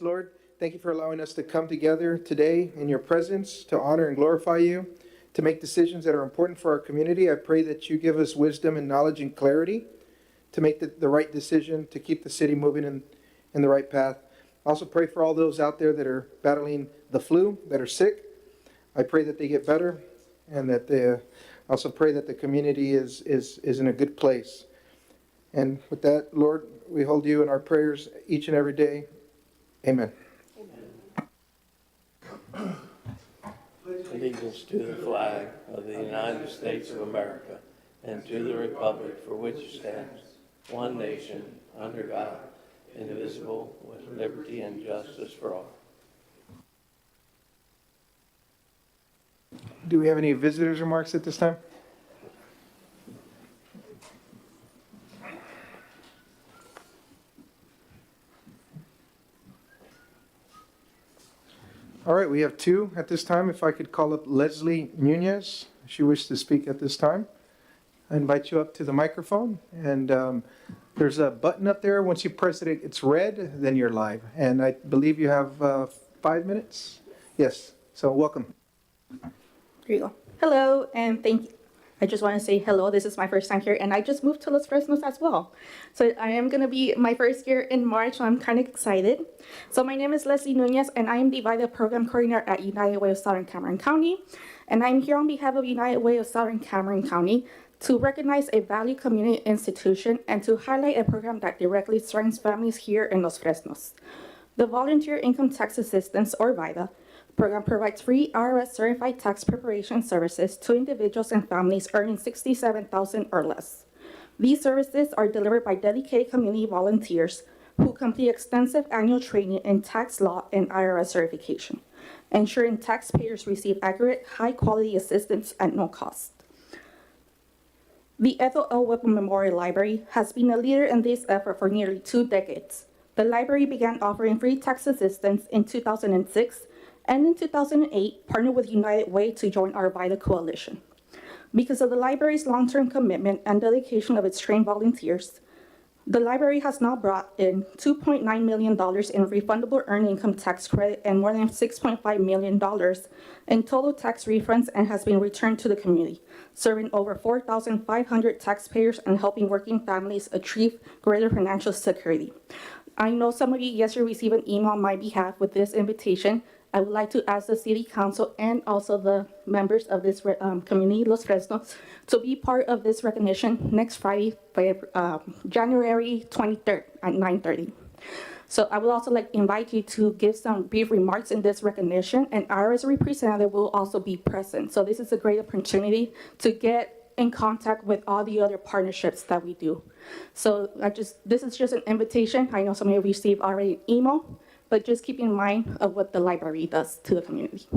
Lord, thank you for allowing us to come together today in your presence to honor and glorify you, to make decisions that are important for our community. I pray that you give us wisdom and knowledge and clarity to make the right decision, to keep the city moving in the right path. I also pray for all those out there that are battling the flu, that are sick. I pray that they get better, and that they also pray that the community is in a good place. And with that, Lord, we hold you in our prayers each and every day. Amen. Allegiance to the flag of the United States of America and to the republic for which it stands, one nation, under God, indivisible, with liberty and justice for all. Do we have any visitors' remarks at this time? All right, we have two at this time. If I could call up Leslie Nunez. She wishes to speak at this time. I invite you up to the microphone. And there's a button up there. Once you press it, it's red, then you're live. And I believe you have 5 minutes. Yes, so welcome. Here you go. Hello, and thank you. I just want to say hello. This is my first time here, and I just moved to Los Fresnos as well. So I am going to be my first year in March, so I'm kind of excited. So my name is Leslie Nunez, and I am the VIDA Program Coordinator at United Way of Southern Cameron County. And I'm here on behalf of United Way of Southern Cameron County to recognize a valued community institution and to highlight a program that directly strengthens families here in Los Fresnos. The Volunteer Income Tax Assistance, or VIDA, program provides free IRS certified tax preparation services to individuals and families earning $67,000 or less. These services are delivered by dedicated community volunteers who complete extensive annual training in tax law and IRS certification, ensuring taxpayers receive accurate, high-quality assistance at no cost. The Ethel L. Whipple Memorial Library has been a leader in this effort for nearly 2 decades. The library began offering free tax assistance in 2006, and in 2008, partnered with United Way to join our VIDA coalition. Because of the library's long-term commitment and dedication of its trained volunteers, the library has now brought in $2.9 million in refundable earned income tax credit and more than $6.5 million in total tax refunds, and has been returned to the community, serving over 4,500 taxpayers and helping working families achieve greater financial security. I know some of you yesterday received an email on my behalf with this invitation. I would like to ask the City Council and also the members of this community, Los Fresnos, to be part of this recognition next Friday, January 23rd at 9:30. So I would also like to invite you to give some brief remarks in this recognition, and our representative will also be present. So this is a great opportunity to get in contact with all the other partnerships that we do. So this is just an invitation. I know some of you received already an email, but just keep in mind of what the library does to the community.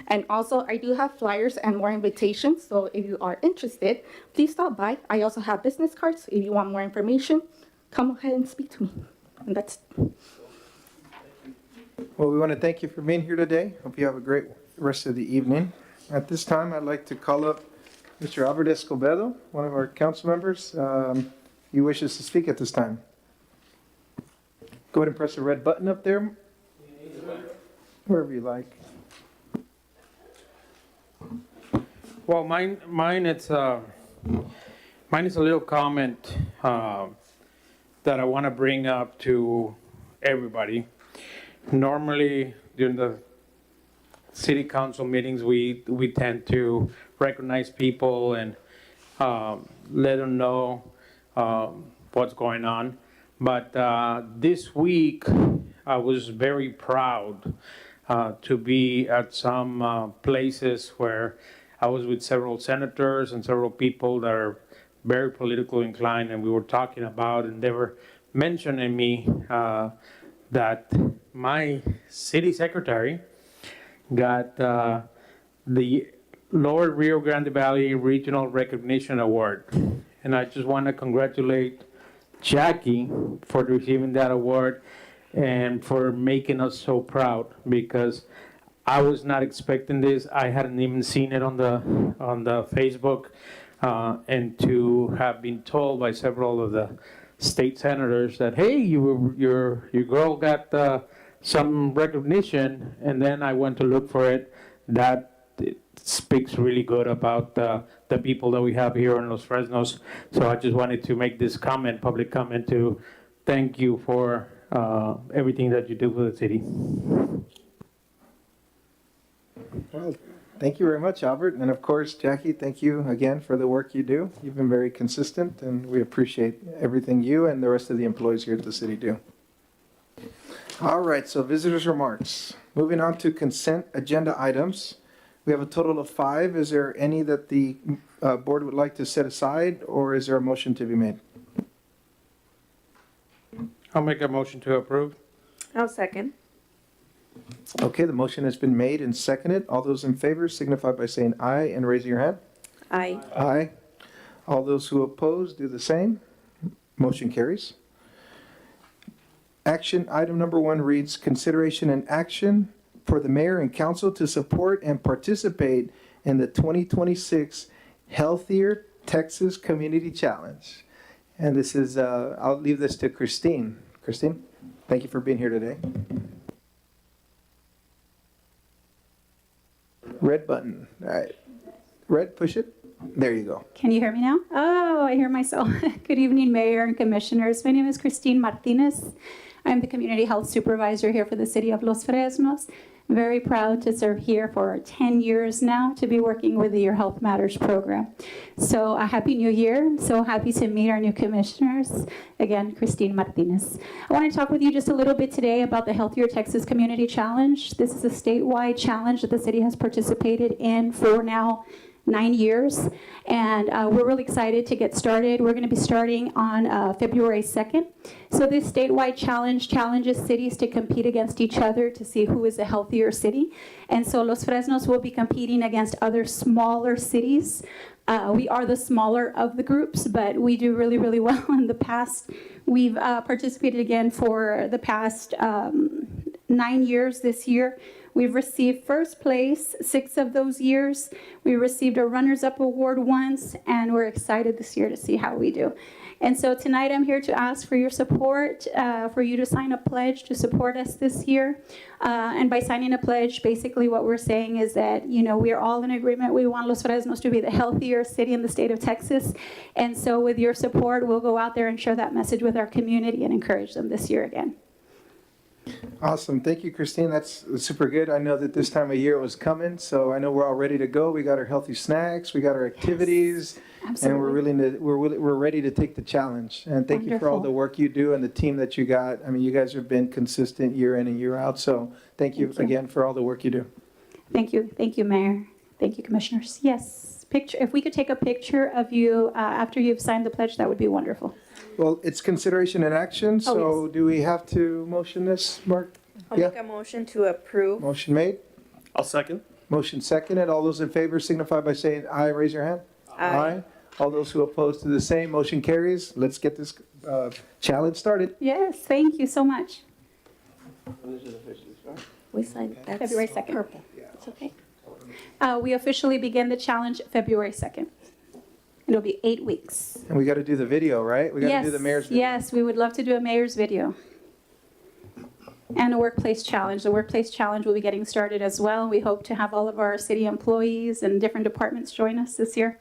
And also, I do have flyers and more invitations, so if you are interested, please stop by. I also have business cards. If you want more information, come ahead and speak to me. And that's it. Well, we want to thank you for being here today. Hope you have a great rest of the evening. At this time, I'd like to call up Mr. Albert Escobedo, one of our council members. He wishes to speak at this time. Go ahead and press the red button up there, wherever you like. Well, mine is a little comment that I want to bring up to everybody. Normally, during the city council meetings, we tend to recognize people and let them know what's going on. But this week, I was very proud to be at some places where I was with several senators and several people that are very politically inclined, and we were talking about, and they were mentioning me that my city secretary got the Lower Rio Grande Valley Regional Recognition Award. And I just want to congratulate Jackie for receiving that award and for making us so proud, because I was not expecting this. I hadn't even seen it on the Facebook, and to have been told by several of the state senators that, hey, your girl got some recognition, and then I went to look for it. That it speaks really good about the people that we have here in Los Fresnos. So I just wanted to make this comment, public comment, to thank you for everything that you do for the city. Well, thank you very much, Albert. And of course, Jackie, thank you again for the work you do. You've been very consistent, and we appreciate everything you and the rest of the employees here at the city do. All right, so visitors' remarks. Moving on to consent agenda items. We have a total of 5. Is there any that the board would like to set aside, or is there a motion to be made? I'll make a motion to approve. I'll second. Okay, the motion has been made and seconded. All those in favor signify by saying aye and raising your hand. Aye. Aye. All those who oppose do the same. Motion carries. Action item number 1 reads, consideration and action for the mayor and council to support and participate in the 2026 Healthier Texas Community Challenge. And this is, I'll leave this to Christine. Christine, thank you for being here today. Red button. All right. Red, push it. There you go. Can you hear me now? Oh, I hear myself. Good evening, Mayor and Commissioners. My name is Christine Martinez. I'm the Community Health Supervisor here for the City of Los Fresnos. Very proud to serve here for 10 years now, to be working with the Your Health Matters program. So a happy new year. So happy to meet our new commissioners. Again, Christine Martinez. I want to talk with you just a little bit today about the Healthier Texas Community Challenge. This is a statewide challenge that the city has participated in for now 9 years, and we're really excited to get started. We're going to be starting on February 2nd. So this statewide challenge challenges cities to compete against each other to see who is a healthier city. And so Los Fresnos will be competing against other smaller cities. We are the smaller of the groups, but we do really, really well in the past. We've participated again for the past 9 years this year. We've received first place 6 of those years. We received a runners-up award once, and we're excited this year to see how we do. And so tonight I'm here to ask for your support, for you to sign a pledge to support us this year. And by signing a pledge, basically what we're saying is that, you know, we're all in agreement. We want Los Fresnos to be the healthier city in the state of Texas. And so with your support, we'll go out there and share that message with our community and encourage them this year again. Awesome. Thank you, Christine. That's super good. I know that this time of year was coming, so I know we're all ready to go. We got our healthy snacks, we got our activities, and we're ready to take the challenge. And thank you for all Wonderful. the work you do and the team that you got. I mean, you guys have been consistent year in and year out, so thank you Thank you. again for all the work you do. Thank you, Mayor. Thank you, Commissioners. Yes, picture. If we could take a picture of you after you've signed the pledge, that would be wonderful. Well, it's consideration and action, so yes. do we have to motion this, Mark? I'll Yeah. make a motion to approve. Motion made, I'll second. motion seconded. All those in favor signify by saying aye. Raise your hand. Aye. All those who oppose to the same, motion carries. Let's get this challenge started. Yes, thank you so much. When does it officially start? We signed, that's February 2nd. purple. It's okay. We officially begin the challenge February 2nd. It'll be 8 weeks. And we got to do the video, right? We got to Yes, do the mayor's video. yes, we would love to do a mayor's video. And a workplace challenge. The workplace challenge will be getting started as well. We hope to have all of our city employees and different departments join us this year.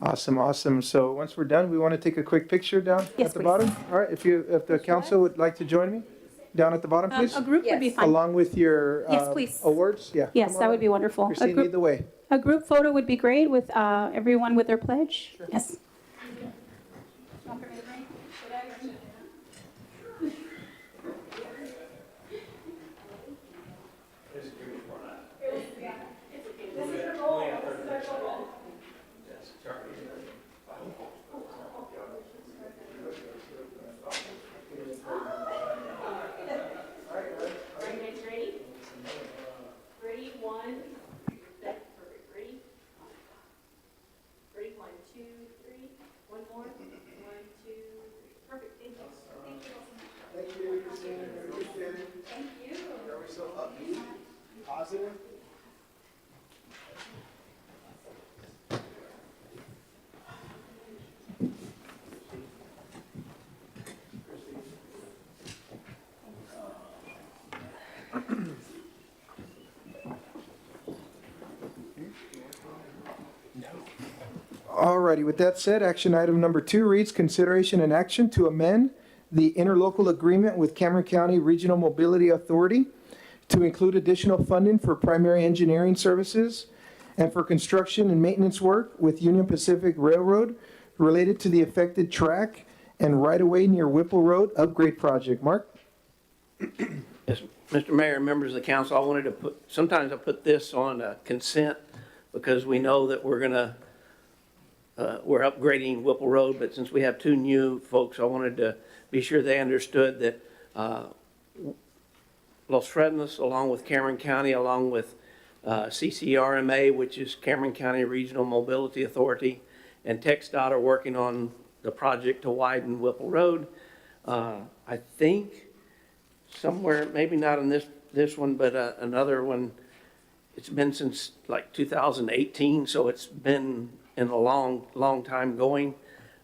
Awesome, awesome. So once we're done, we want to take a quick picture down Yes, at the please. bottom. All right, if the council would like to join me down at the bottom, please, A group would be Yes. fine. along with your Yes, please. awards. Yeah. Yes, come that on would up. be wonderful. Christine, lead the way. A group photo would be great with everyone with their pledge. Yes. Ready, one, that's perfect, ready? Ready, 1, 2, 3, one more, 1, 2, 3, perfect, thank you. Thank you. Thank you, Christine. Appreciate it. Thank you. Are we so upbeat? Positive? Alrighty, with that said, action item number 2 reads consideration and action to amend the interlocal agreement with Cameron County Regional Mobility Authority to include additional funding for primary engineering services and for construction and maintenance work with Union Pacific Railroad related to the affected track and right-of-way near Whipple Road upgrade project. Mark? Yes, Mr. Mayor, members of the council, I wanted to put, sometimes I put this on consent because we know that we're upgrading Whipple Road, but since we have 2 new folks, I wanted to be sure they understood that Los Fresnos, along with Cameron County, along with CCRMA, which is Cameron County Regional Mobility Authority, and TxDOT are working on the project to widen Whipple Road. I think somewhere, maybe not in this one, but another one, it's been since like 2018, so it's been in a long time going.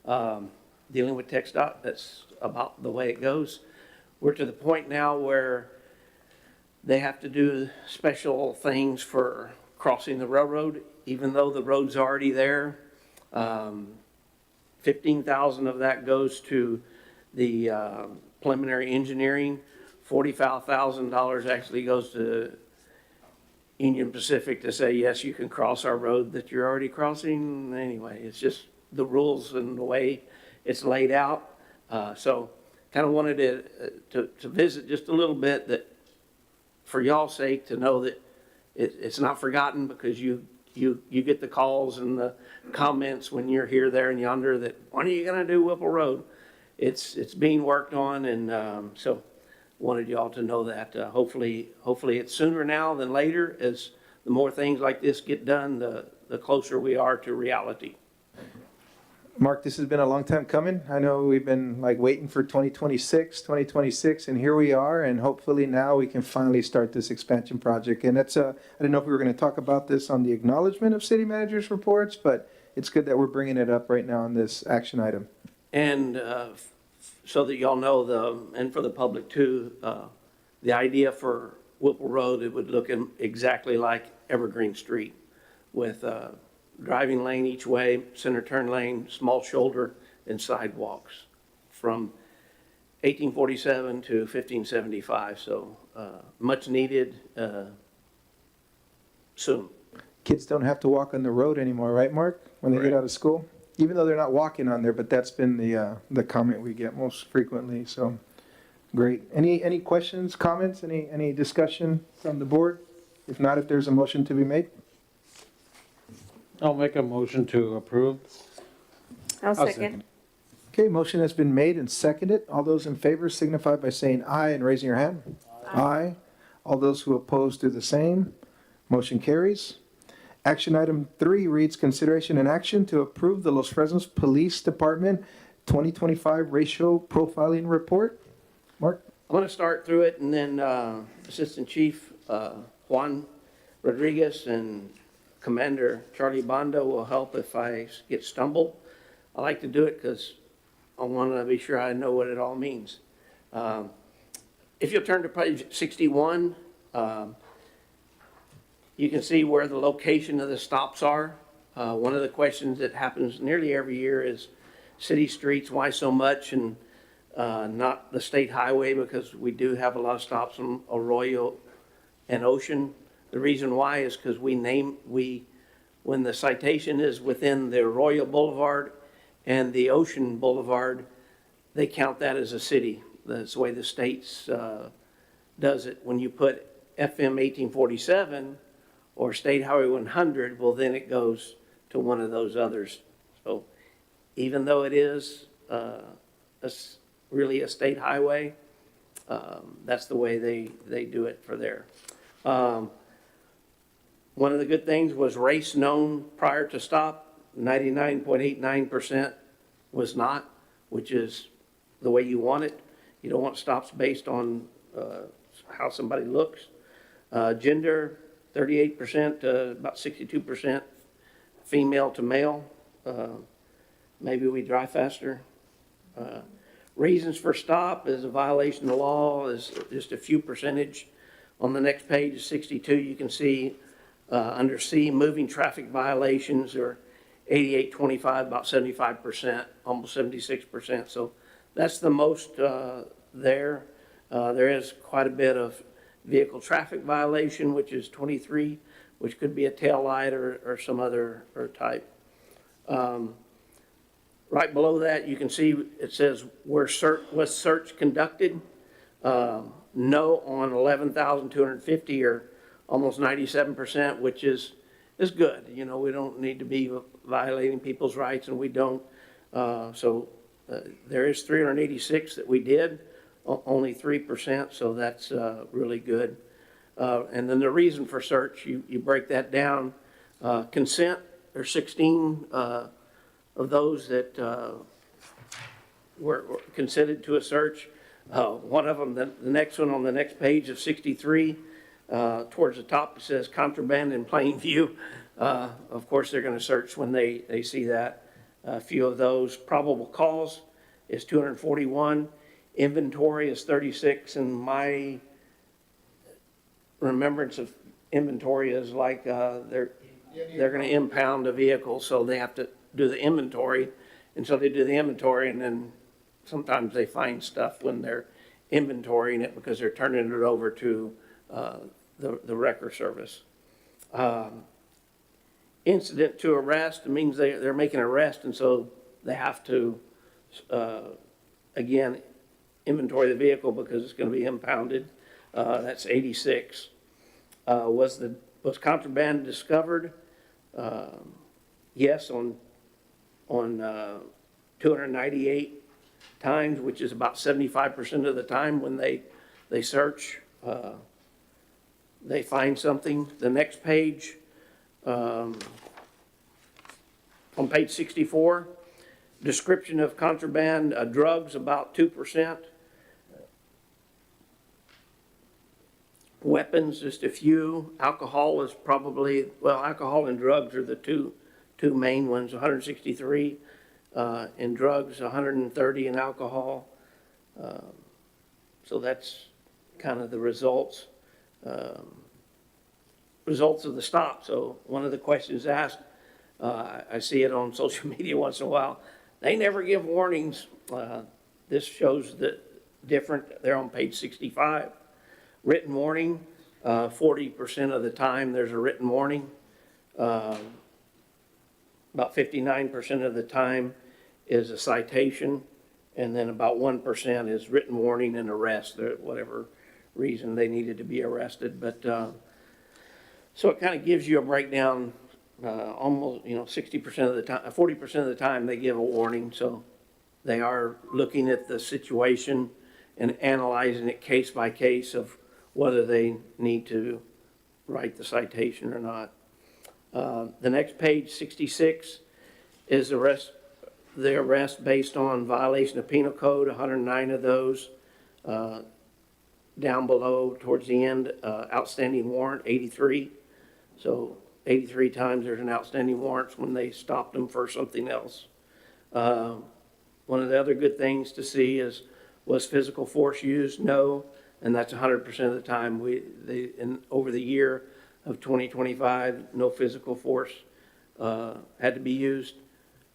Dealing with TxDOT, that's about the way it goes. We're to the point now where they have to do special things for crossing the railroad, even though the road's already there. 15,000 of that goes to the preliminary engineering. $45,000 actually goes to Union Pacific to say, yes, you can cross our road that you're already crossing. Anyway, it's just the rules and the way it's laid out. So kind of wanted to visit just a little bit, that for y'all's sake, to know that it's not forgotten, because you get the calls and the comments when you're here, there, and yonder that, when are you going to do Whipple Road? It's being worked on, and so wanted y'all to know that. Hopefully it's sooner now than later. As the more things like this get done, the closer we are to reality. Mark, this has been a long time coming. I know we've been like waiting for 2026, and here we are, and hopefully now we can finally start this expansion project. And that's, I didn't know if we were going to talk about this on the acknowledgement of city managers' reports, but it's good that we're bringing it up right now on this action item. And so that y'all know, and for the public too, the idea for Whipple Road, it would look exactly like Evergreen Street, with driving lane each way, center turn lane, small shoulder, and sidewalks from 1847 to 1575. So much needed soon. Kids don't have to walk on the road anymore, right, Mark, when they get out of school? Even though they're not walking on there, but that's been the comment we get most frequently, so great. Any questions, comments, any discussion from the board? If not, if there's a motion to be made? I'll make a motion to approve. I'll second. Okay, motion has been made and seconded. All those in favor signify by saying aye and raising your hand. Aye. All those who oppose do the same. Motion carries. Action item 3 reads consideration and action to approve the Los Fresnos Police Department 2025 racial profiling report. Mark? I'm going to start through it, and then Assistant Chief Juan Rodriguez and Commander Charlie Bondo will help if I get stumbled. I like to do it because I want to be sure I know what it all means. If you'll turn to page 61, you can see where the location of the stops are. One of the questions that happens nearly every year is city streets, why so much, and not the state highway, because we do have a lot of stops on Arroyo and Ocean. The reason why is because when the citation is within the Arroyo Boulevard and the Ocean Boulevard, they count that as a city. That's the way the states does it. When you put FM 1847 or State Highway 100, well, then it goes to one of those others. So even though it is really a state highway, that's the way they do it for there. One of the good things was race known prior to stop. 99.89% was not, which is the way you want it. You don't want stops based on how somebody looks. Gender, 38% to about 62% female to male. Maybe we drive faster. Reasons for stop is a violation of the law, is just a few percentage On the next page, 62, you can see under C, moving traffic violations are 8825, about 75%, almost 76%. So that's the most there. There is quite a bit of vehicle traffic violation, which is 23, which could be a tail light or some other type. Right below that, you can see it says was search conducted? No on 11,250, or almost 97%, which is good. You know, we don't need to be violating people's rights, and we don't. There is 386 that we did, only 3%, so that's really good. And then the reason for search, you break that down. Consent, there's 16 of those that were consented to a search. One of them, the next one on the next page of 63, towards the top, it says contraband in plain view. Of course, they're going to search when they see that. A few of those. Probable cause is 241. Inventory is 36. And my remembrance of inventory is like they're going to impound a vehicle, so they have to do the inventory. And so they do the inventory, and then sometimes they find stuff when they're inventorying it because they're turning it over to the wrecker service. Incident to arrest means they're making an arrest, and so they have to, again, inventory the vehicle because it's going to be impounded. That's 86. Was contraband discovered? Yes, on 298 times, which is about 75% of the time when they search, they find something. The next page, on page 64, description of contraband, drugs about 2%. Weapons, just a few. Alcohol is probably, alcohol and drugs are the two main ones, 163 in drugs, 130 in alcohol. So that's kind of the results of the stop. So one of the questions asked, I see it on social media once in a while, they never give warnings. This shows the different, they're on page 65. Written warning, 40% of the time there's a written warning. About 59% of the time is a citation, and then about 1% is written warning and arrest, whatever reason they needed to be arrested. But so it kind of gives you a breakdown. Almost 60% of the time, 40% of the time they give a warning. So they are looking at the situation and analyzing it case by case of whether they need to write the citation or not. The next page, 66, is the arrest based on violation of penal code, 109 of those. Down below, towards the end, outstanding warrant, 83. So 83 times there's an outstanding warrant when they stopped them for something else. One of the other good things to see is, was physical force used? No. And that's 100% of the time. Over the year of 2025, no physical force had to be used.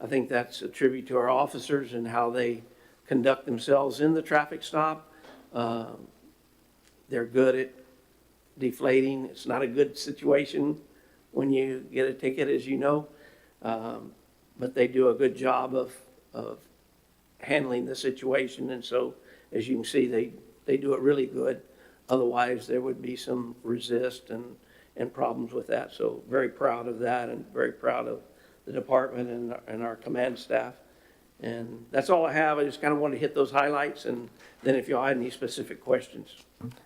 I think that's a tribute to our officers and how they conduct themselves in the traffic stop. They're good at deflating. It's not a good situation when you get a ticket, as you know, but they do a good job of handling the situation. And so, as you can see, they do it really good. Otherwise, there would be some resist and problems with that. So very proud of that, and very proud of the department and our command staff. And that's all I have. I just kind of want to hit those highlights, and then if y'all had any specific questions.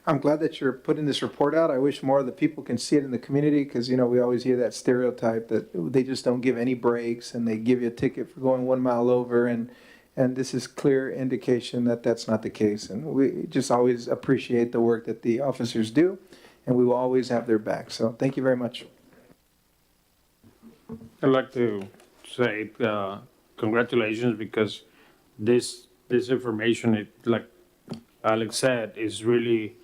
I'm glad that you're putting this report out. I wish more of the people can see it in the community, because, we always hear that stereotype that they just don't give any breaks and they give you a ticket for going 1 mile over. And this is clear indication that that's not the case. And we just always appreciate the work that the officers do, and we will always have their back. So thank you very much. I'd like to say congratulations, because this information, like Alex said, is really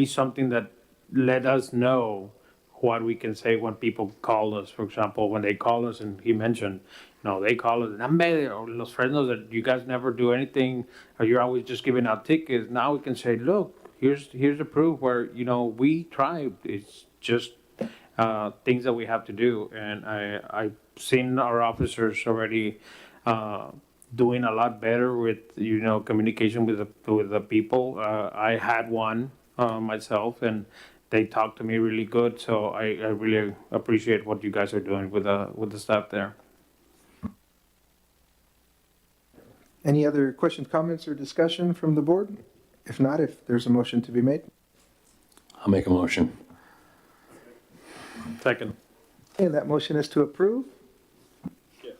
something that let us know what we can say when people call us. For example, when they call us, and he mentioned, they call us, "Nambe, or Los Fresnos, that you guys never do anything, or you're always just giving out tickets." Now we can say, look, here's the proof where, we try. It's just things that we have to do. And I've seen our officers already doing a lot better with, communication with the people. I had one myself, and they talked to me really good. So I really appreciate what you guys are doing with the staff there. Any other questions, comments, or discussion from the board? If not, if there's a motion to be made. I'll make a motion. Second. Okay, that motion is to approve? Yes.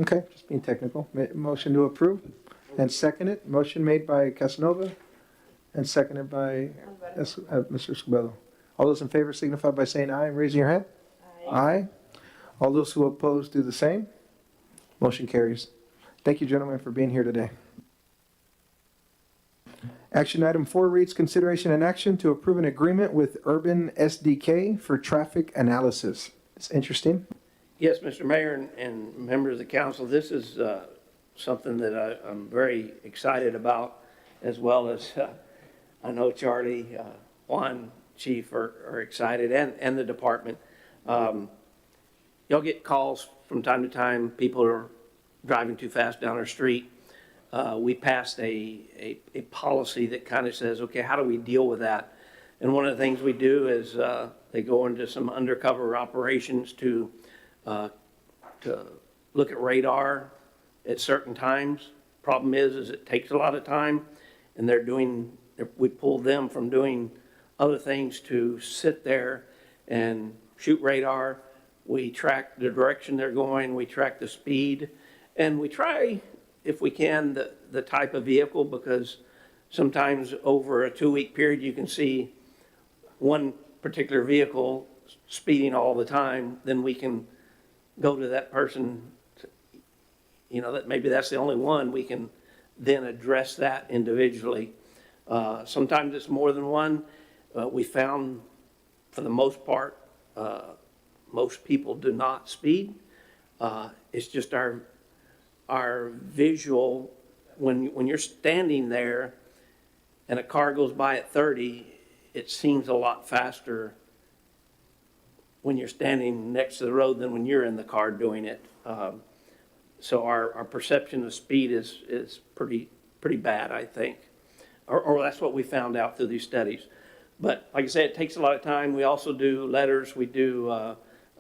Okay, just being technical. Motion to approve and second it. Motion made by Casanova and seconded by Mr. Escobedo. All those in favor signify by saying aye and raising your hand. Aye. All those who oppose do the same. Motion carries. Thank you, gentlemen, for being here today. Action item 4 reads consideration and action to approve an agreement with Urban SDK for traffic analysis. It's interesting. Yes, Mr. Mayor and members of the council, this is something that I'm very excited about, as well as I know Charlie, Juan, Chief are excited, and the department. Y'all get calls from time to time. People are driving too fast down our street. We passed a policy that kind of says, okay, how do we deal with that? And one of the things we do is they go into some undercover operations to look at radar at certain times. Problem is it takes a lot of time, and we pull them from doing other things to sit there and shoot radar. We track the direction they're going, we track the speed, and we try, if we can, the type of vehicle, because sometimes over a 2-week period you can see one particular vehicle speeding all the time. Then we can go to that person, that maybe that's the only one. We can then address that individually. Sometimes it's more than one. We found, for the most part, most people do not speed. It's just our visual, when you're standing there and a car goes by at 30, it seems a lot faster when you're standing next to the road than when you're in the car doing it. So our perception of speed is pretty bad, I think, or that's what we found out through these studies. But like I said, it takes a lot of time. We also do letters. We do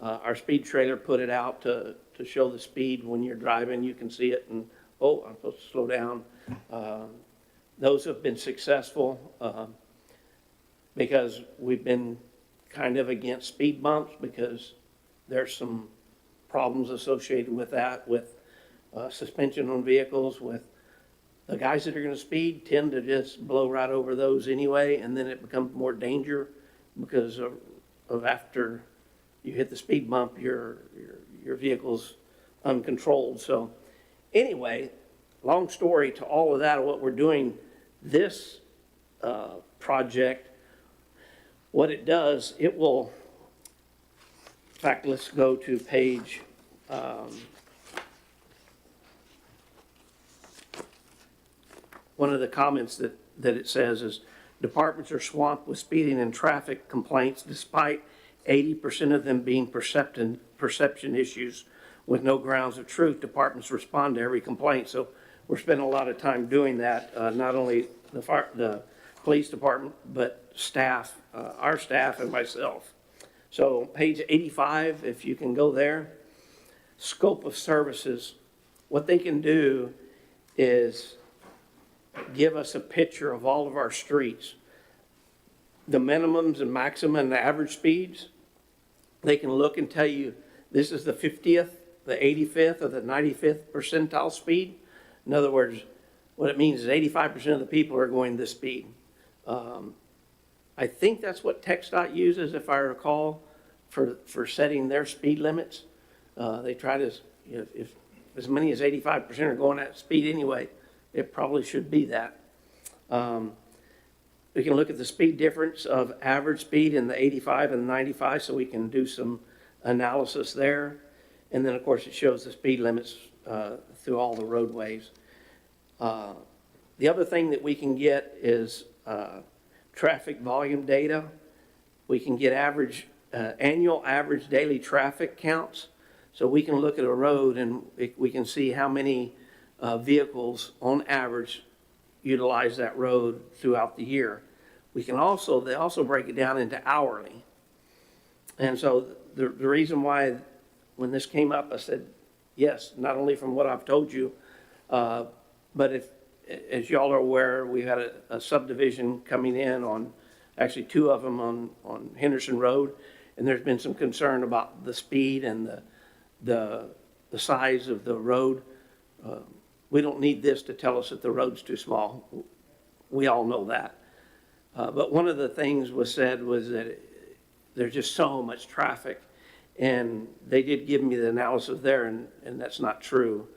our speed trailer, put it out to show the speed when you're driving. You can see it, and I'm supposed to slow down. Those have been successful because we've been kind of against speed bumps, because there's some problems associated with that, with suspension on vehicles. With the guys that are going to speed tend to just blow right over those anyway, and then it becomes more danger because of after you hit the speed bump, your vehicle's uncontrolled. So anyway, long story to all of that, of what we're doing, this project, what it does, it will, in fact, let's go to page, one of the comments that it says is, departments are swamped with speeding and traffic complaints, despite 80% of them being perception issues with no grounds of truth. Departments respond to every complaint. So we're spending a lot of time doing that, not only the police department, but staff, our staff and myself. So page 85, if you can go there, scope of services. What they can do is give us a picture of all of our streets, the minimums and maximum and the average speeds. They can look and tell you this is the 50th, the 85th, or the 95th percentile speed. In other words, what it means is 85% of the people are going this speed. I think that's what TxDOT uses, if I recall, for setting their speed limits. They try to, if as many as 85% are going at speed anyway, it probably should be that. we can look at the speed difference of average speed in the 85 and the 95, so we can do some analysis there. And then, of course, it shows the speed limits through all the roadways. The other thing that we can get is traffic volume data. We can get annual average daily traffic counts. So we can look at a road and we can see how many vehicles on average utilize that road throughout the year. They also break it down into hourly. And so the reason why when this came up, I said, yes, not only from what I've told you, but as y'all are aware, we had a subdivision coming in on, actually two of them on Henderson Road, and there's been some concern about the speed and the size of the road. We don't need this to tell us that the road's too small. We all know that. But one of the things was said was that there's just so much traffic, and they did give me the analysis there, and that's not true.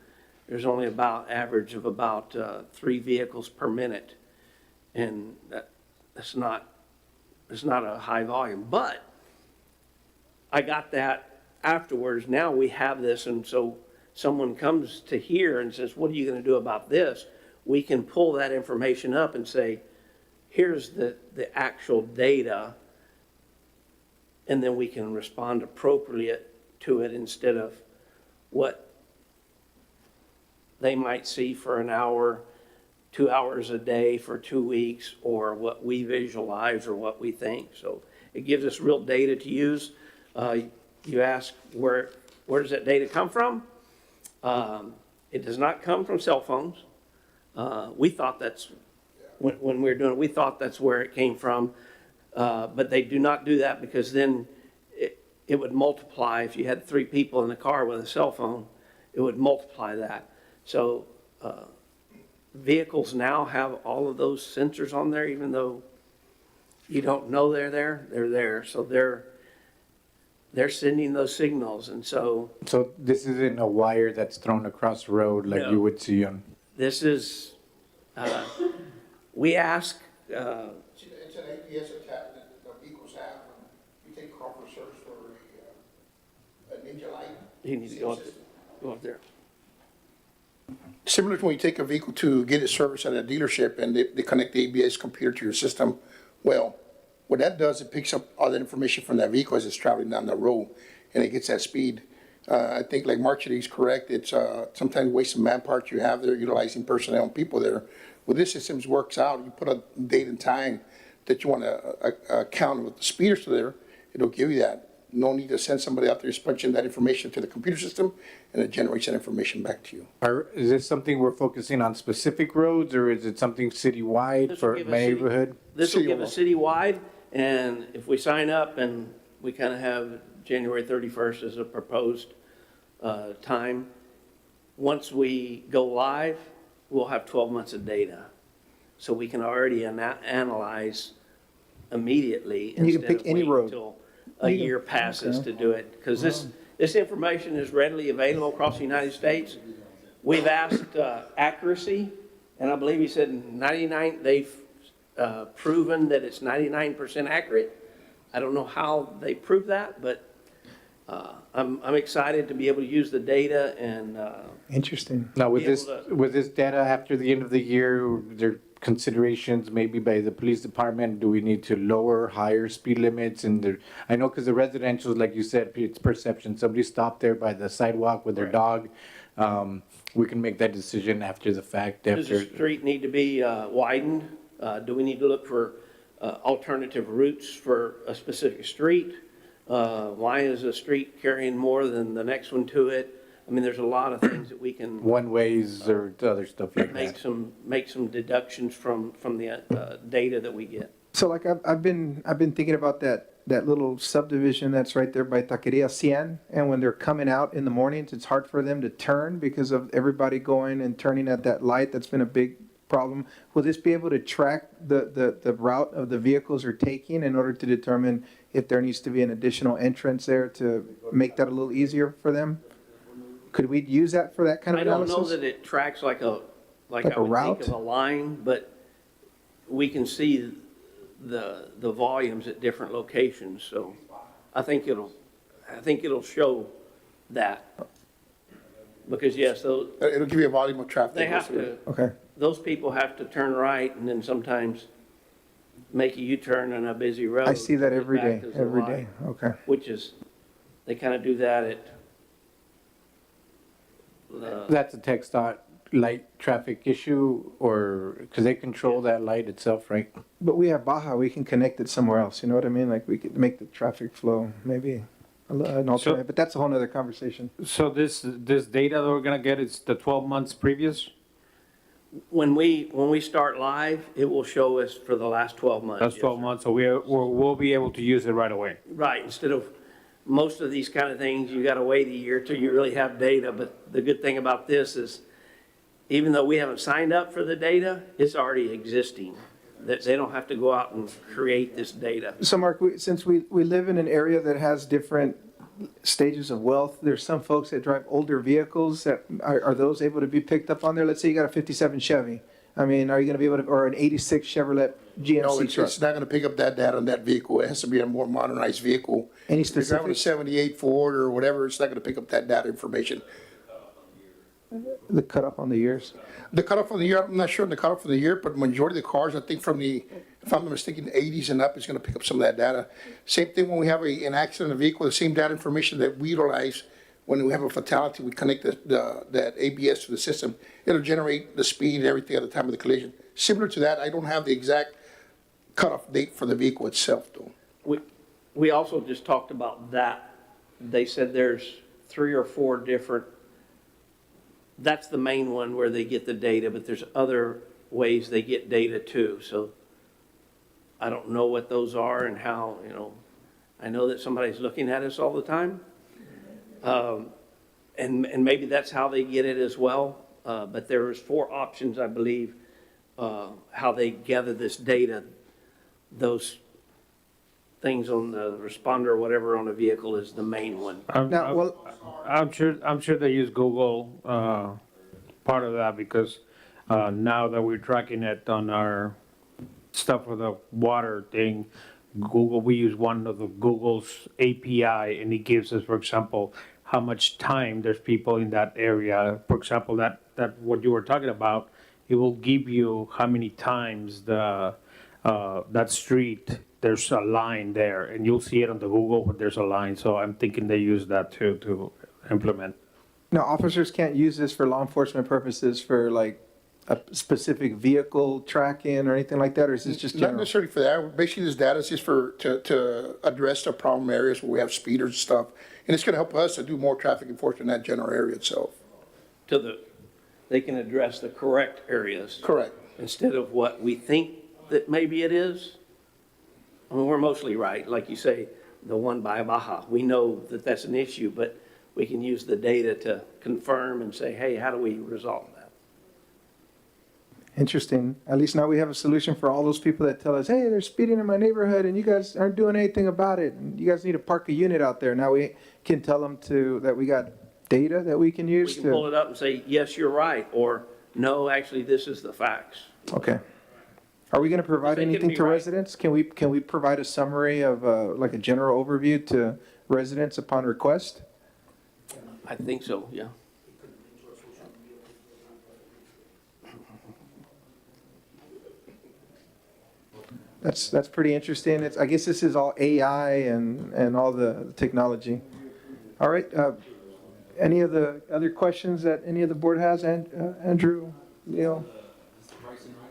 There's only average of about 3 vehicles per minute, and that's not a high volume. But I got that afterwards. Now we have this, and so someone comes to here and says, what are you going to do about this? We can pull that information up and say, here's the actual data, and then we can respond appropriately to it instead of what they might see for an hour, 2 hours a day for 2 weeks, or what we visualize or what we think. So it gives us real data to use. You ask where does that data come from? It does not come from cell phones. We thought that's, when we were doing it, we thought that's where it came from. But they do not do that, because then it would multiply. If you had 3 people in the car with a cell phone, it would multiply that. So vehicles now have all of those sensors on there, even though you don't know they're there. They're there. So they're sending those signals. And so this isn't a wire that's thrown across the road like No. you would see on. this is, we ask, It's an APS attack that the vehicles have when you take car for service for a Ninja Light. you need to go up there. Similar to when you take a vehicle to get it serviced at a dealership and they connect the ABS computer to your system. Well, what that does, it picks up all that information from that vehicle as it's traveling down the road, and it gets that speed. I think like Marchetti is correct. It's sometimes waste of manpower you have there, utilizing personnel and people there. With this system, it works out. You put a date and time that you want to count with the speeders there, it'll give you that. No need to send somebody out there, just punch in that information to the computer system, and it generates that information back to you. Is this something we're focusing on specific roads, or is it something citywide This will for give us city- neighborhood? This will give us citywide, and if we sign up and we kind of have January 31st as a proposed time, once we go live, we'll have 12 months of data. So we can already analyze immediately And you can instead pick of any waiting road. till a year passes to do it. Because this information is readily available across the United States. We've asked accuracy, and I believe he said 99, they've proven that it's 99% accurate. I don't know how they prove that, but I'm excited to be able to use the data and Interesting. Now, with be this, able to- with this data after the end of the year, there considerations maybe by the police department? Do we need to lower, higher speed limits? And I know because the residential, like you said, it's perception. Somebody stopped there by the sidewalk with their dog. We can make that decision after the fact. does the street need to be widened? Do we need to look for alternative routes for a specific street? Why is a street carrying more than the next one to it? I mean, there's a lot of things that we can One ways or other stuff like make that. make some deductions from the data that we get. So like I've been thinking about that little subdivision that's right there by Taqueria Cien, and when they're coming out in the mornings, it's hard for them to turn because of everybody going and turning at that light. That's been a big problem. Will this be able to track the route of the vehicles are taking in order to determine if there needs to be an additional entrance there to make that a little easier for them? Could we use that for that kind of I don't analysis? know that it tracks like Like I a would route? think of a line, but we can see the volumes at different locations, so I think it'll show that. Because yes, those, It'll give you a volume of traffic. they that goes have through. to, Okay. those people have to turn right and then sometimes make a U-turn on a busy road. I see that to get every back day, to the every light, day. Okay. Which is, they kind of do that at, That's a text dot light traffic issue, or, because they control that light itself, right? But we have Baja, we can connect it somewhere else, you know what I mean? Like, we could make the traffic flow, maybe an alternative, but that's a whole nother conversation. So this data that we're gonna get is the 12 months previous? when we start live, it will show us for the last 12 months. That's yes, 12 sir. months, so we'll be able to use it right away. Right, instead of most of these kind of things, you gotta wait a year till you really have data, but the good thing about this is, even though we haven't signed up for the data, it's already existing. That they don't have to go out and create this data. So Mark, since we live in an area that has different stages of wealth, there's some folks that drive older vehicles that, are those able to be picked up on there? Let's say you got a 57 Chevy. I mean, are you gonna be able to, or an 86 Chevrolet No, GMC truck? it's not gonna pick up that data on that vehicle. It has to be a more modernized vehicle. Any If you're driving a specifics? 78 Ford or whatever, it's not gonna pick up that data information. The cutoff on the years? The cutoff of the year, I'm not sure on the cutoff of the year, but majority of the cars, I think from the, if I'm not mistaken, 80s and up, is gonna pick up some of that data. Same thing when we have an accident in a vehicle, the same data information that we utilize when we have a fatality, we connect that ABS to the system. It'll generate the speed and everything at the time of the collision. Similar to that, I don't have the exact cutoff date for the vehicle itself, though. We also just talked about that. They said there's 3 or 4 different, that's the main one where they get the data, but there's other ways they get data too. So I don't know what those are and how, I know that somebody's looking at us all the time. And maybe that's how they get it as well. But there's 4 options, I believe, how they gather this data. Those things on the responder or whatever on a vehicle is the main one. Now, well, I'm sure they use Google, part of that, because, now that we're tracking it on our stuff for the water thing, Google, we use one of the Google's API, and it gives us, for example, how much time there's people in that area. For example, that what you were talking about, it will give you how many times that street, there's a line there, and you'll see it on the Google, but there's a line, so I'm thinking they use that too, to implement. now, officers can't use this for law enforcement purposes for like a specific vehicle tracking or anything like that, or is this just Not general? necessarily for that. Basically, this data is just to address the problem areas where we have speeders and stuff. And it's gonna help us to do more traffic enforcement in that general area itself. They can address the correct areas. Correct. Instead of what we think that maybe it is. I mean, we're mostly right, like you say, the one by Baja. We know that that's an issue, but we can use the data to confirm and say, hey, how do we resolve that? Interesting. At least now we have a solution for all those people that tell us, hey, they're speeding in my neighborhood and you guys aren't doing anything about it. And you guys need to park a unit out there. Now we can tell them that we got data that we can We use can pull to. it up and say, yes, you're right, or no, actually, this is the facts. Okay. Are we gonna provide They can anything be to right. residents? Can we provide a summary of, like a general overview to residents upon request? I think so, yeah. That's pretty interesting. I guess this is all AI and all the technology. All right, any of the other questions that any of the board has? Andrew, Leo,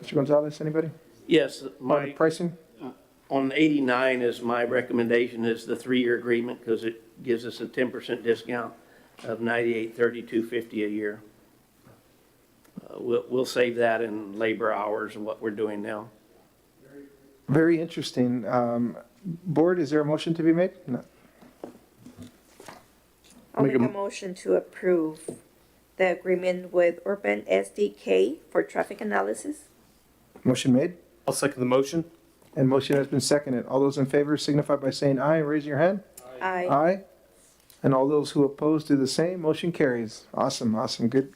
Mr. Gonzalez, anybody? Yes, On the my, pricing? on 89 is my recommendation is the 3-year agreement because it gives us a 10% discount of $98.32.50 a year. We'll save that in labor hours and what we're doing now. Very interesting. Board, is there a motion to be made? No. I'll Make make a a m- motion to approve the agreement with Urban SDK for traffic analysis. Motion made, I'll second the motion. and motion has been seconded. All those in favor signify by saying aye and raising your hand. Aye. Aye. And all those who oppose do the same. Motion carries. Awesome, awesome. Good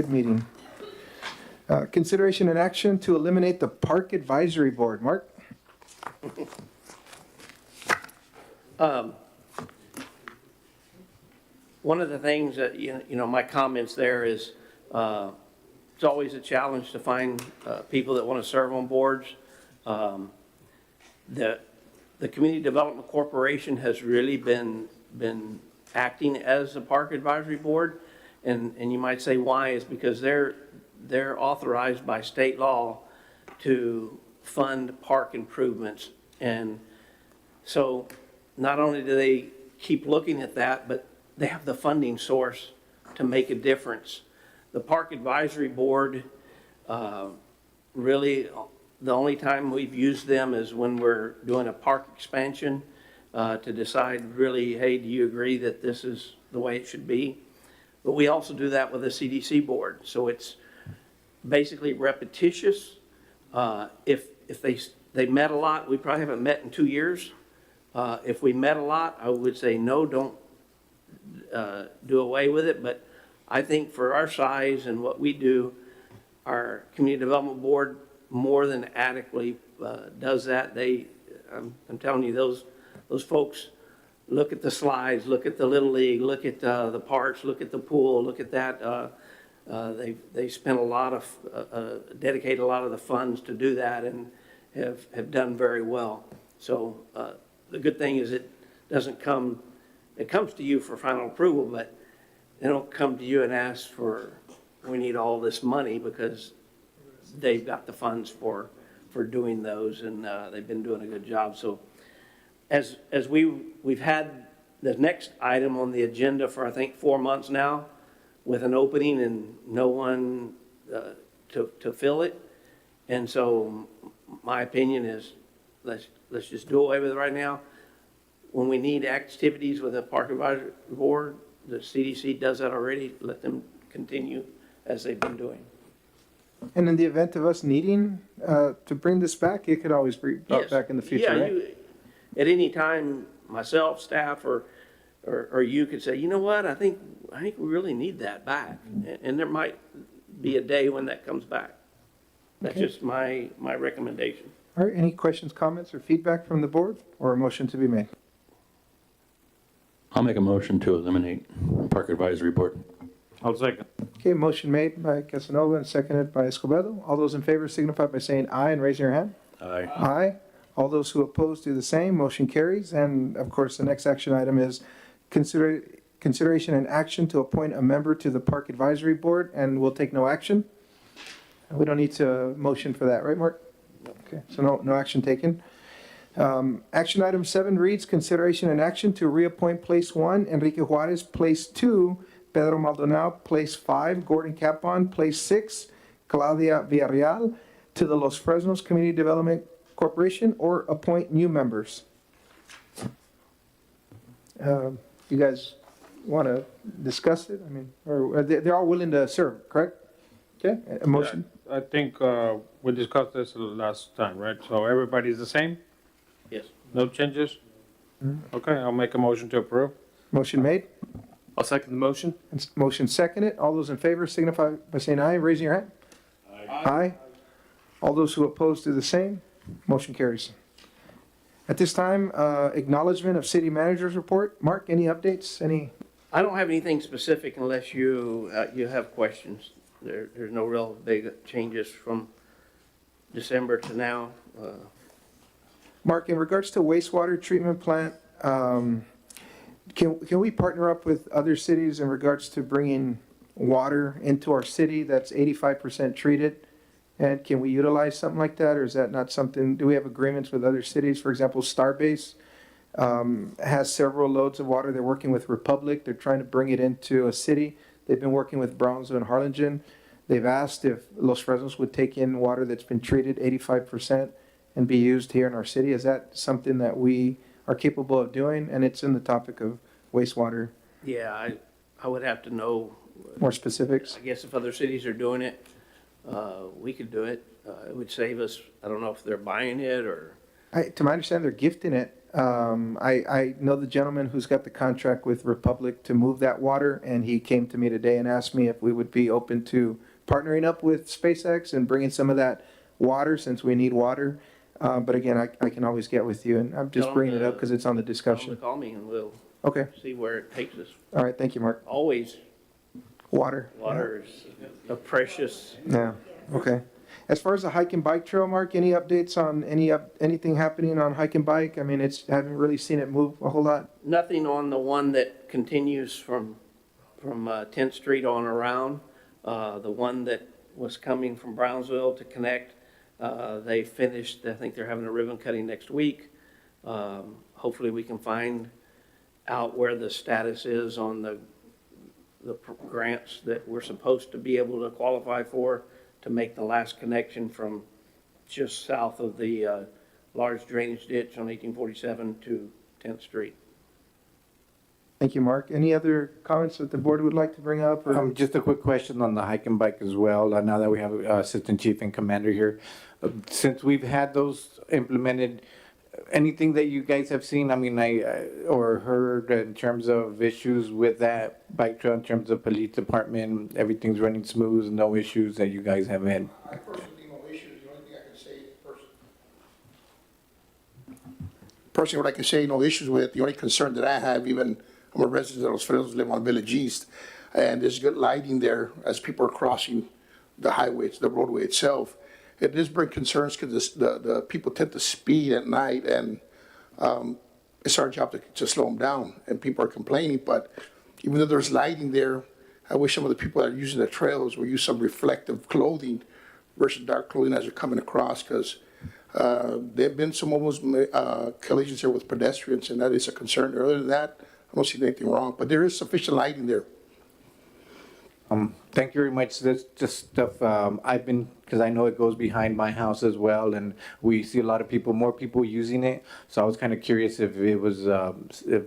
meeting. Consideration and action to eliminate the Park Advisory Board. Mark? One of the things that, my comments there is, it's always a challenge to find people that want to serve on boards. The Community Development Corporation has really been acting as a park advisory board. And you might say why, is because they're authorized by state law to fund park improvements. And so not only do they keep looking at that, but they have the funding source to make a difference. The Park Advisory Board, really, the only time we've used them is when we're doing a park expansion to decide really, hey, do you agree that this is the way it should be? But we also do that with the CDC board. So it's basically repetitious. If they met a lot, we probably haven't met in 2 years. If we met a lot, I would say, no, don't do away with it. But I think for our size and what we do, our Community Development Board more than adequately does that. I'm telling you, those folks look at the slides, look at the Little League, look at the parks, look at the pool, look at that. They spent a lot of, dedicated a lot of the funds to do that and have done very well. So the good thing is it comes to you for final approval, but they don't come to you and ask for, we need all this money, because they've got the funds for doing those, and they've been doing a good job. So as we've had the next item on the agenda for, I think, 4 months now, with an opening and no one to fill it. And so my opinion is let's just do away with it right now. When we need activities with the Park Advisory Board, the CDC does that already. Let them continue as they've been doing. And in the event of us needing to bring this back, it could always be brought Yes. back in the future, Yeah, right? At any time, myself, staff, or you could say, you know what, I think we really need that back. And there might be a day when that comes back. That's Okay. just my recommendation. All right, any questions, comments, or feedback from the board, or a motion to be made? I'll make a motion to eliminate Park Advisory Board. I'll second. Okay, motion made by Casanova and seconded by Escobedo. All those in favor signify by saying aye and raising your hand. Aye. Aye. All those who oppose do the same. Motion carries. And of course, the next action item is consideration and action to appoint a member to the Park Advisory Board, and we'll take no action. We don't need to motion for that, right, Mark? Okay, so no action taken. Action item 7 reads, consideration and action to reappoint Place 1, Enrique Juarez, Place 2, Pedro Maldonado, Place 5, Gordon Capon, Place 6, Claudia Villarreal, to the Los Fresnos Community Development Corporation, or appoint new members. You guys want to discuss it? I mean, or they're all willing to serve, correct? Okay, a motion? I think we discussed this last time, right? So everybody's the same? Yes. No changes? Okay, I'll make a motion to approve. Motion made? I'll second the motion. And motion seconded. All those in favor signify by saying aye, raising your hand. Aye. All those who oppose do the same. Motion carries. At this time, acknowledgement of city manager's report. Mark, any updates? I don't have anything specific unless you have questions. There's no real big changes from December to now. Mark, in regards to wastewater treatment plant, can we partner up with other cities in regards to bringing water into our city that's 85% treated? And can we utilize something like that, or is that not something, do we have agreements with other cities? For example, Starbase has several loads of water. They're working with Republic. They're trying to bring it into a city. They've been working with Brownsville and Harlingen. They've asked if Los Fresnos would take in water that's been treated 85% and be used here in our city. Is that something that we are capable of doing? And it's in the topic of wastewater. Yeah, I would have to know. More specifics? I guess if other cities are doing it, we could do it. It would save us, I don't know if they're buying it or. To my understanding, they're gifting it. I know the gentleman who's got the contract with Republic to move that water, and he came to me today and asked me if we would be open to partnering up with SpaceX and bringing some of that water, since we need water. But again, I can always get with you, and I'm just Tell 'em bringing it to- up because it's on the Tell them to discussion. call me and we'll Okay, see where it takes us. all right, thank you, Mark. Always, Water. water is a precious. Yeah, okay. As far as the hike and bike trail, Mark, any updates on anything happening on hike and bike? I mean, haven't really seen it move a whole lot. Nothing on the one that continues from 10th Street on around. The one that was coming from Brownsville to connect, they finished, I think they're having a ribbon cutting next week. Hopefully we can find out where the status is on the grants that we're supposed to be able to qualify for to make the last connection from just south of the large drainage ditch on 1847 to 10th Street. Thank you, Mark. Any other comments that the board would like to bring up? Or Just a quick question on the hike and bike as well, now that we have Assistant Chief and Commander here. Since we've had those implemented, anything that you guys have seen, I mean, or heard in terms of issues with that bike trail, in terms of police department, everything's running smooth, no issues that you guys have had? I personally, no issues, the only thing I can say, personally, what I can say, no issues with, the only concern that I have, even, I'm a resident of Los Fresnos, live on Village East, and there's good lighting there as people are crossing the highway, the roadway itself. It does bring concerns because the people tend to speed at night, and it's our job to slow them down, and people are complaining, but even though there's lighting there, I wish some of the people that are using the trails will use some reflective clothing versus dark clothing as they're coming across, because there have been some almost collisions here with pedestrians, and that is a concern. Other than that, I don't see anything wrong, but there is sufficient lighting there. Thank you very much. That's just stuff I've been, because I know it goes behind my house as well, and we see a lot of people, more people using it. So I was kind of curious if it was, if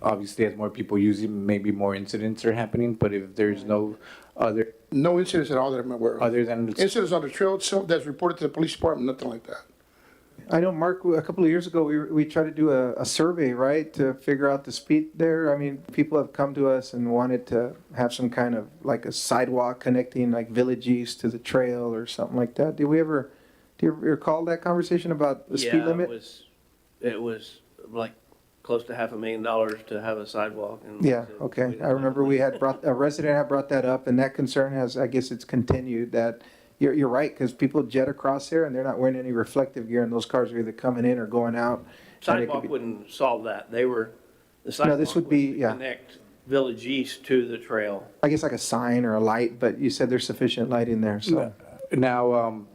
obviously as more people use it, maybe more incidents are happening, but if there's no other, No incidents at all that I'm aware of. other than, Incidents on the trail itself that's reported to the police department, nothing like that. I know, Mark, a couple of years ago, we tried to do a survey, right, to figure out the speed there. I mean, people have come to us and wanted to have some kind of, like a sidewalk connecting like Village East to the trail or something like that. Do you recall that conversation about the speed limit? It was like close to $500,000 to have a sidewalk. And Yeah, we okay. didn't I remember a resident had brought that up, and that concern has, I guess it's continued, that you're right, because people jet across there and they're not wearing any reflective gear, and those cars are either coming in or going out. and it could Sidewalk be- wouldn't solve that. The No, sidewalk this would be, to yeah, connect Village East to the trail. I guess like a sign or a light, but you said there's sufficient light in there, so. now,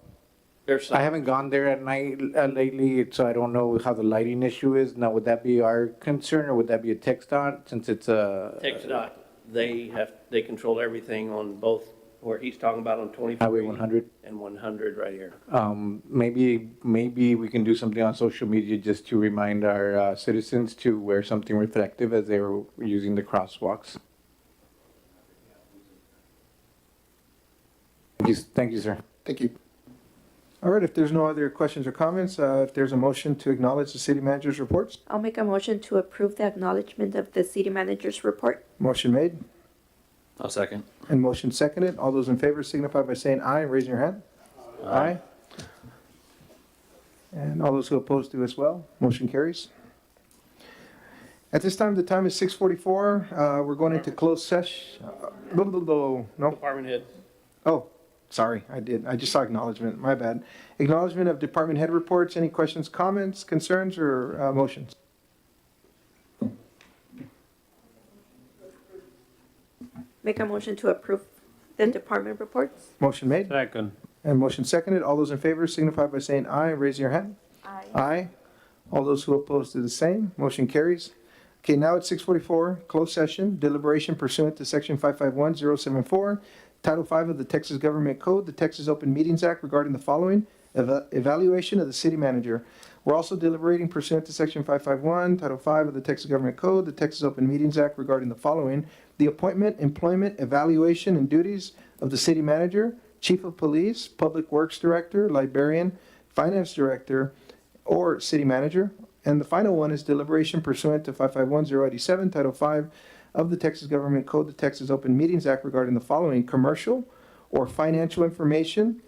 There's I haven't gone there at night lately, so I don't know how the lighting issue is. Now, would that be our concern, or would that be a TxDOT, since it's a TxDOT, they control everything on both, where he's talking about on 24. Highway 100? And 100 right here. Maybe we can do something on social media just to remind our citizens to wear something reflective as they were using the crosswalks. Thank you, sir. Thank you. All right, if there's no other questions or comments, if there's a motion to acknowledge the city manager's reports, I'll make a motion to approve the acknowledgement of the city manager's report. motion made I'll second. and motion seconded. All those in favor signify by saying aye and raising your hand. Aye. And all those who oppose do as well. Motion carries. At this time, the time is 6:44. We're going into closed session. No, Department head. oh, sorry, I just saw acknowledgement, my bad. Acknowledgement of department head reports. Any questions, comments, concerns, or motions? Make a motion to approve the department reports. Motion made second. and motion seconded. All those in favor signify by saying aye and raising your hand. Aye. Aye. All those who oppose do the same. Motion carries. Okay, now it's 6:44, closed session, deliberation pursuant to section 551074, Title 5 of the Texas Government Code, the Texas Open Meetings Act regarding the following: evaluation of the city manager. We're also deliberating pursuant to section 551, Title 5 of the Texas Government Code, the Texas Open Meetings Act regarding the following: the appointment, employment, evaluation, and duties of the city manager, chief of police, public works director, librarian, finance director, or city manager. And the final one is deliberation pursuant to 551087, Title 5 of the Texas Government Code, the Texas Open Meetings Act regarding the following: commercial or financial information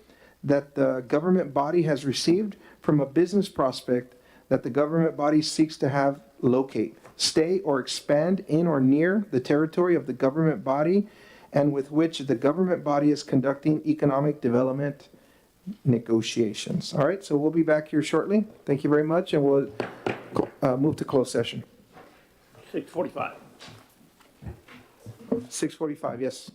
that the government body has received from a business prospect that the government body seeks to have locate, stay, or expand in or near the territory of the government body and with which the government body is conducting economic development negotiations. All right, so we'll be back here shortly. Thank you very much, and we'll move to closed session. 6:45. 6:45, yes.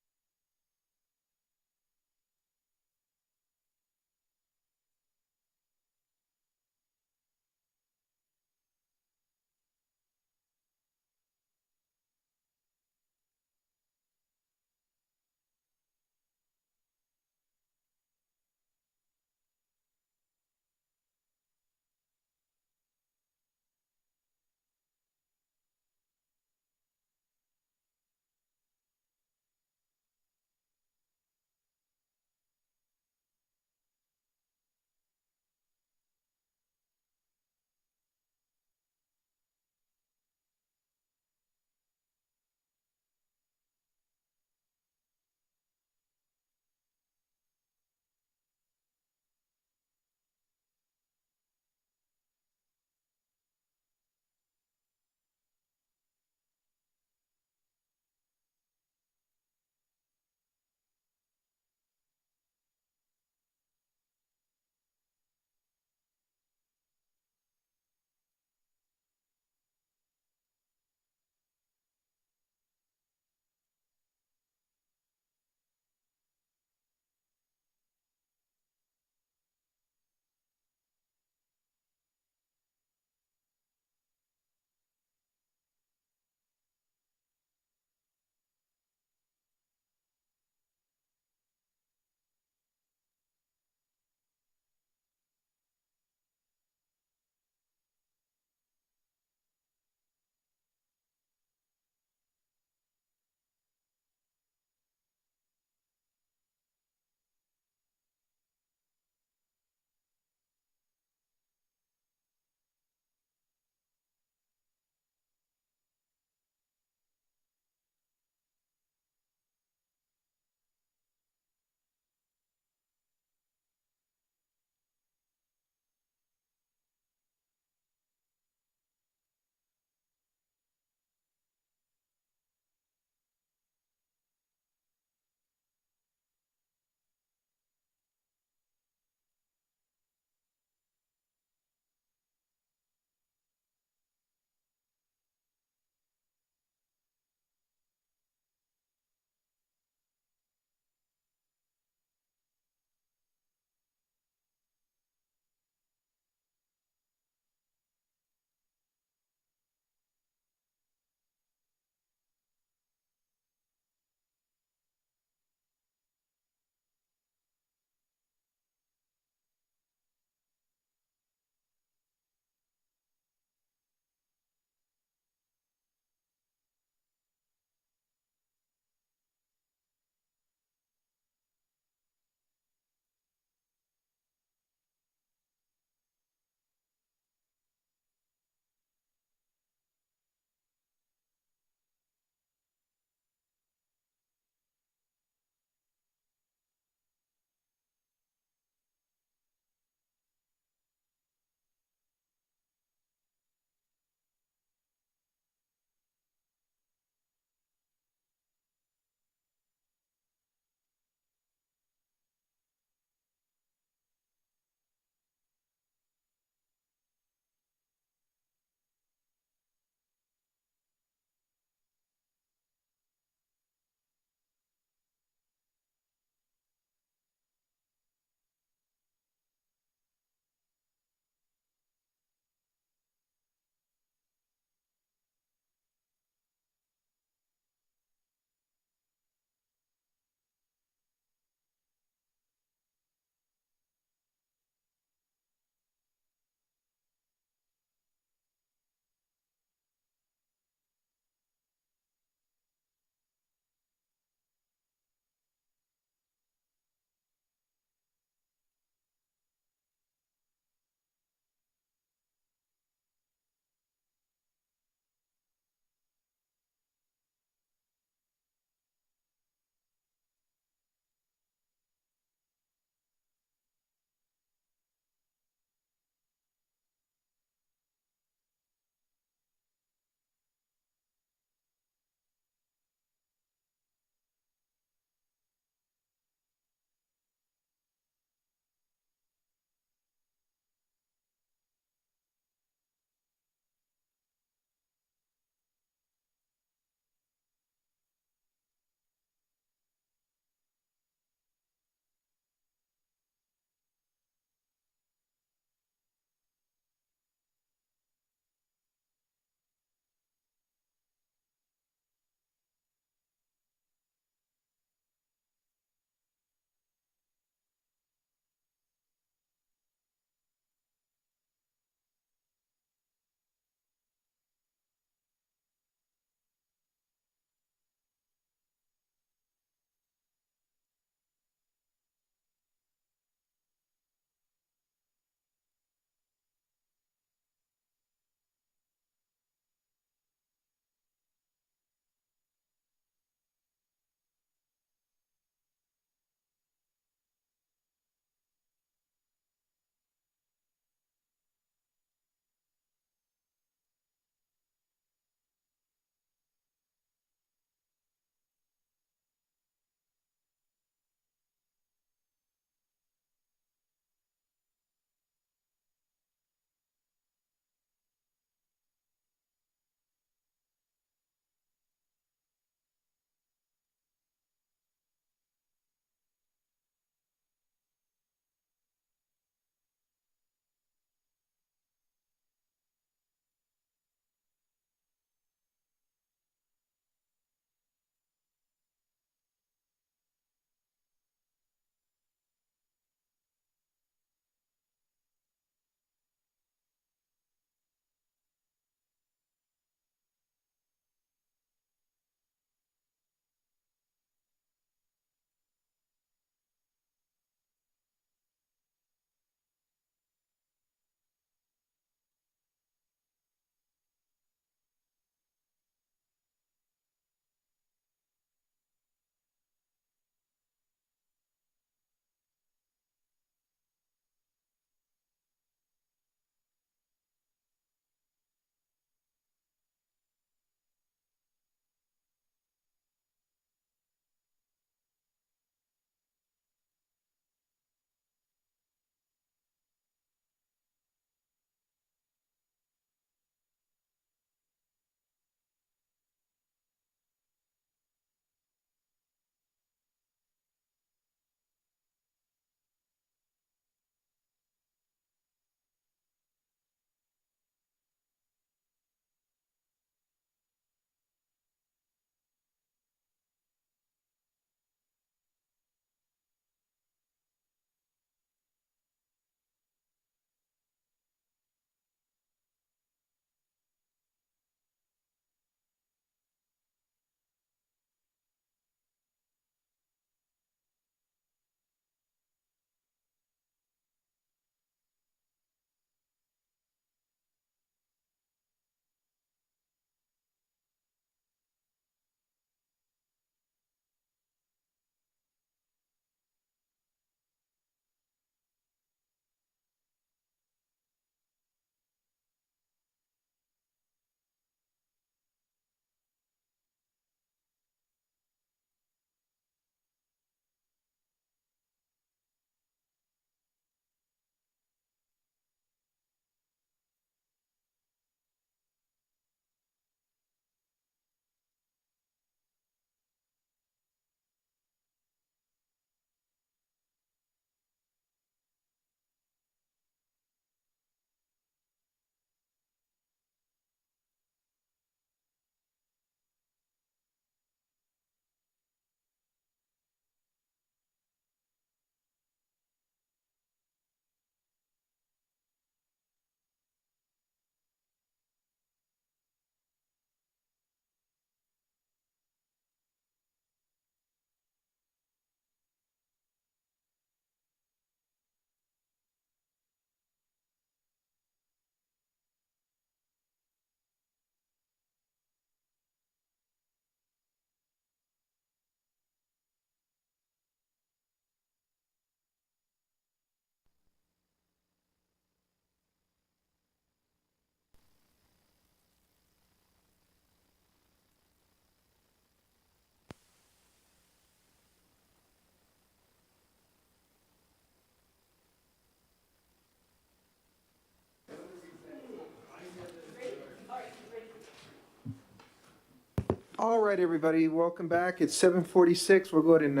All right, everybody, welcome back. It's 7:46. We'll go ahead and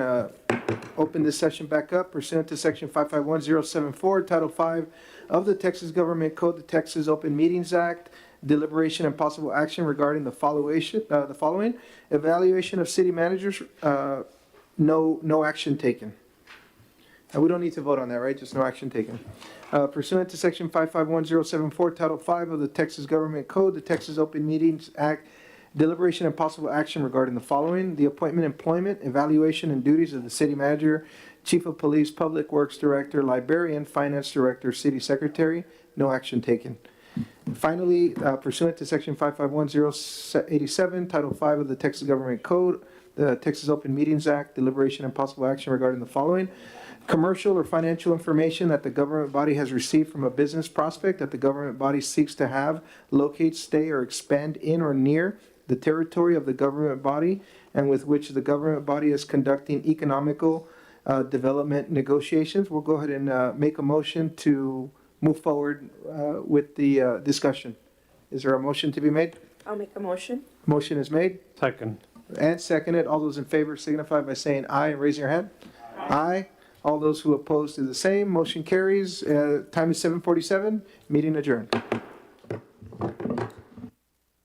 open this session back up pursuant to Section 551074, Title 5 of the Texas Government Code, the Texas Open Meetings Act, deliberation and possible action regarding the following. Evaluation of city managers, no action taken. And we don't need to vote on that, right? Just no action taken. Pursuant to Section 551074, Title 5 of the Texas Government Code, the Texas Open Meetings Act, deliberation and possible action regarding the following: the appointment, employment, evaluation, and duties of the city manager, chief of police, public works director, librarian, finance director, city secretary. No action taken. And finally, pursuant to Section 551087, Title 5 of the Texas Government Code, the Texas Open Meetings Act, deliberation and possible action regarding the following: commercial or financial information that the government body has received from a business prospect that the government body seeks to have, locate, stay, or expand in or near the territory of the government body, and with which the government body is conducting economical development negotiations. We'll go ahead and make a motion to move forward with the discussion. Is there a motion to be made? I'll make a motion. Motion is made Second. and seconded. All those in favor signify by saying aye and raising your hand. Aye. All those who oppose do the same. Motion carries. Time is 7:47. Meeting adjourned.